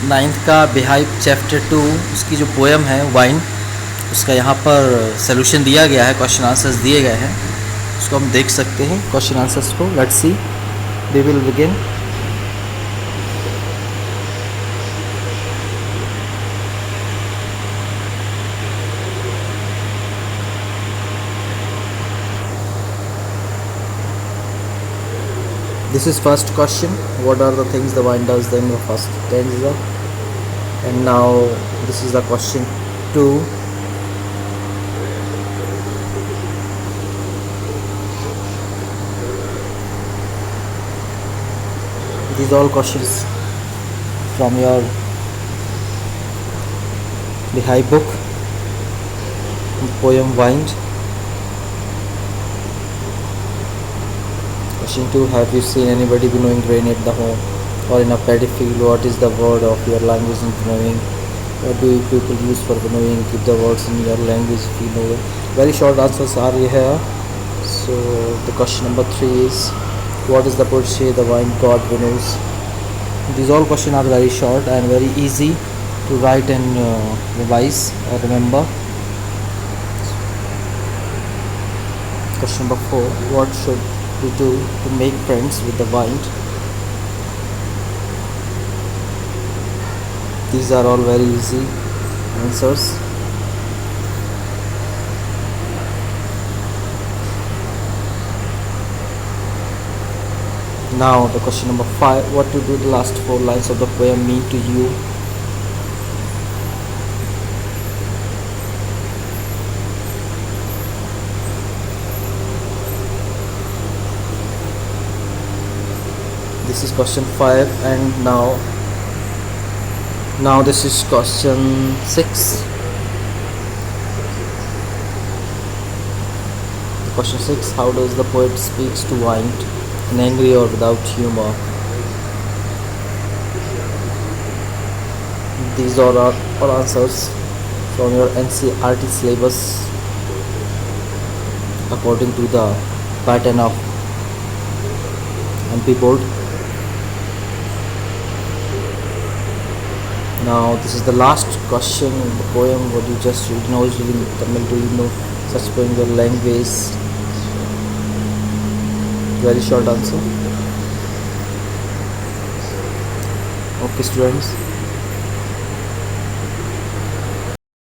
Ninth का beehive chapter 2 उसकी जो पोएम है वाइन, उसका यहाँ पर सोल्यूशन दिया गया है, क्वेश्चन आंसर्स दिए गए हैं, उसको हम देख सकते हैं क्वेश्चन आंसर्स को. Let's see, we will begin. This is first question. What are the things the wine does in the first stanza? And now this is the question 2. These all questions from your Beehive book, poem Wind. Question 2. Have you seen anybody winnowing grain at the home or in a paddy field? What is the word of your language in winnowing? What do people use for winnowing? Keep the words in your language if you know it. Very short answers are here. So the question number 3 is, what is the poet say the wine god winnows? These all questions are very short and very easy to write and revise or remember. Question number 4. What should we do to make friends with the wind? These are all very easy answers. Now the question number 5. What to do the last 4 lines of the poem mean to you? This is question 5, and now this is question 6. Question 6. How does the poet speaks to wind, in angry or without humor? These are all answers from your NCERT syllabus according to the pattern of MP board. Now this is the last question in the poem. What you just read now is in Tamil. Do you know such poem your language? Very short answer. Okay students,